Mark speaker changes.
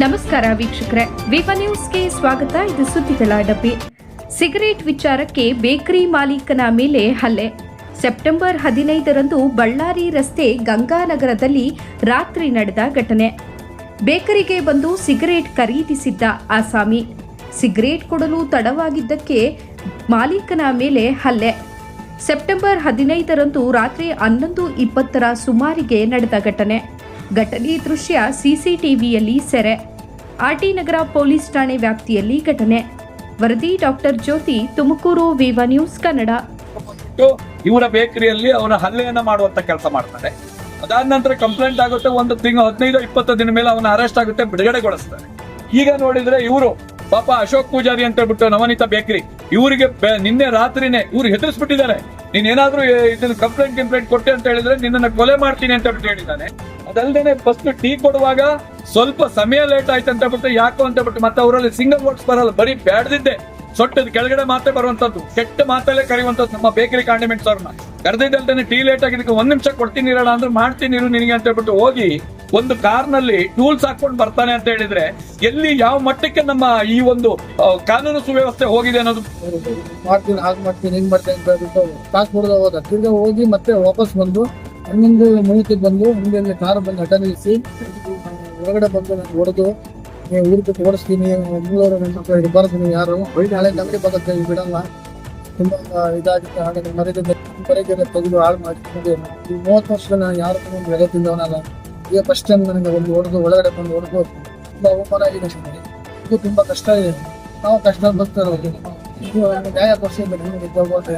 Speaker 1: ನಮಸ್ಕಾರ ವೀಕ್ಷಕರೇ, ವಿವ ನ್ಯೂಸ್ಗೆ ಸ್ವಾಗತ. ಇದು ಸುದ್ದಿಗಳ ಡಬ್ಬಿ. ಸಿಗರೇಟ್ ವಿಚಾರಕ್ಕೆ ಬೇಕರಿ ಮಾಲೀಕನ ಮೇಲೆ ಹಲ್ಲೆ. ಸೆಪ್ಟೆಂಬರ್ 15ರಂದು ಬಳ್ಳಾರಿ ರಸ್ತೆ ಗಂಗಾನಗರದಲ್ಲಿ ರಾತ್ರಿ ನಡೆದ ಘಟನೆ. ಬೇಕರಿಗೆ ಬಂದು ಸಿಗರೇಟ್ ಖರೀದಿಸಿದ್ದ ಆಸಾಮಿ ಸಿಗರೇಟ್ ಕೊಡಲು ತಡವಾಗಿದ್ದಕ್ಕೆ ಮಾಲೀಕನ ಮೇಲೆ ಹಲ್ಲೆ. ಸೆಪ್ಟೆಂಬರ್ 15ರಂದು ರಾತ್ರಿ 11:20 ಸುಮಾರಿಗೆ ನಡೆದ ಘಟನೆ ದೃಶ್ಯ ಸಿಸಿಟಿವಿಯಲ್ಲಿ ಸೆರೆ. ಆರ್ಟಿ ನಗರ ಪೊಲೀಸ್ ಠಾಣೆ ವ್ಯಾಪ್ತಿಯಲ್ಲಿ ಘಟನೆ. ವರದಿ ಡಾಕ್ಟರ್ ಜ್ಯೋತಿ, ತುಮಕೂರು, ವಿವ ನ್ಯೂಸ್ ಕನ್ನಡ.
Speaker 2: ಇವರ ಬೇಕರಿಯಲ್ಲಿ ಅವನ ಹಲ್ಲೆಯನ್ನ ಮಾಡುವಂತ ಕೆಲಸ ಮಾಡ್ತಾರೆ. ಅದಾದ ನಂತರ ಕಂಪ್ಲೇಂಟ್ ಆಗುತ್ತೆ. ಒಂದು ತಿಂಗಳು 15-20 ದಿನ ಮೇಲೆ ಅವನ ಅರೆಸ್ಟ್ ಆಗುತ್ತೆ, ಬಿಡುಗಡೆಗೊಳಿಸ್ತಾರೆ. ಈಗ ನೋಡಿದ್ರೆ ಇವರು ಪಾಪ ಅಶೋಕ್ ಪೂಜಾರಿ ಅಂತ ಹೇಳ್ಬಿಟ್ಟು ನವನೀತ ಬೇಕರಿ, ಇವರಿಗೆ ನಿನ್ನೆ ರಾತ್ರಿನೇ ಇವ್ರು ಹೆದರ್ಸ್ಬಿಟ್ಟಿದ್ದಾರೆ. ನೀನೇನಾದ್ರೂ ಇದನ್ನ ಕಂಪ್ಲೇಂಟ್ ಕೊಟ್ಟೆ ಅಂತ ಹೇಳಿದ್ರೆ ನಿನ್ನನ್ನ ಕೊಲೆ ಮಾಡ್ತೀನಿ ಅಂತ ಹೇಳ್ಬಿಟ್ಟು ಹೇಳಿದ್ದಾನೆ. ಅದಲ್ದೇನೆ ಫಸ್ಟ್ ಟೀ ಕೊಡುವಾಗ ಸ್ವಲ್ಪ ಸಮಯ ಲೇಟ್ ಆಯ್ತು ಅಂತ ಹೇಳ್ಬಿಟ್ಟು ಯಾಕೋ ಅಂತ ಹೇಳ್ಬಿಟ್ಟು ಮತ್ತೆ ಅವರಲ್ಲಿ ಸಿಂಗಲ್ ವರ್ಡ್ಸ್ ಬರಲ್ಲ, ಬರೀ ಬ್ಯಾಡ್ದಿದ್ದೆ ಸೊಟ್ಟದ ಕೆಳಗಡೆ ಮಾತೇ ಬರುವಂತದ್ದು, ಕೆಟ್ಟ ಮಾತಲ್ಲೇ ಕರೆಯುವಂತದ್ದು. ನಮ್ಮ ಬೇಕರಿ ಕಾಂಡಿಮೆಂಟ್ಸ್ ಅವ್ರನ್ನ ಕರೆದಿದ್ದಲ್ದೇನೆ ಟೀ ಲೇಟ್ ಆಗಿದ್ದಕ್ಕೆ 1 ನಿಮಿಷ ಕೊಡ್ತೀನಿ ಇರೋಣ ಅಂದ್ರೆ ಮಾಡ್ತೀನಿ ಇರು ನಿನಗೆ ಅಂತ ಹೇಳ್ಬಿಟ್ಟು ಹೋಗಿ ಒಂದು ಕಾರ್ನಲ್ಲಿ ಟೂಲ್ಸ್ ಹಾಕೊಂಡು ಬರ್ತಾನೆ ಅಂತ ಹೇಳಿದ್ರೆ ಎಲ್ಲಿ ಯಾವ ಮಟ್ಟಕ್ಕೆ ನಮ್ಮ ಈ ಒಂದು ಕಾನೂನು ಸುವ್ಯವಸ್ಥೆ ಹೋಗಿದೆ ಅನ್ನೋದು.
Speaker 3: ಮಾಡ್ತೀನಿ ಹಾಗೆ ಮಾಡ್ತೀನಿ ಹಿಂಗ್ ಮಾಡ್ತೀನಿ ಅಂತ ಹೇಳ್ಬಿಟ್ಟು ಕಾಸು ಕೊಡೋದು ಹೋದ. ತಿರ್ಗಾ ಹೋಗಿ ಮತ್ತೆ ವಾಪಸ್ ಬಂದು 11:30 ಬಂದು ಹಿಂದೆ ಕಾರ್ ಬಂದು ಹಠ ನಿಲ್ಲಿಸಿ ಹೊರಗಡೆ ಬಂದು ನಾನು ಹೊಡೆದು ಊರಿಗೆ ಓಡಿಸ್ತೀನಿ, ಮೂರವರು ನನ್ನ ಬರೋದು ನೀವು ಯಾರು ನಾಳೆ ನಮಗೆ ಬರುತ್ತೆ ಬಿಡಲ್ಲ, ತುಂಬಾ ಇದಾಗುತ್ತೆ. ಹಾಗೆ ಮರ್ಯಾದೆ ತೆಗೆದು ಹಾಳು ಮಾಡಿ 30 ವರ್ಷದ ನಾನು ಯಾರು ಒಂದು ಬೆಲೆ ತಿಂದವನಲ್ಲ. ಈಗ ಫಸ್ಟ್ ಟೈಮ್ ನನಗೆ ಒಂದು ಹೊಡೆದು ಒಳಗಡೆ ಬಂದು ಹೊಡೆದು ತುಂಬಾ ಅವಮಾನ ಆಗಿದೆ. ಇದು ತುಂಬಾ ಕಷ್ಟ ಇದೆ. ನಾವು ಕಷ್ಟ ಬರ್ತಾ ಇರೋದು ನ್ಯಾಯ ಕೊಡಿಸಿದ್ರೆ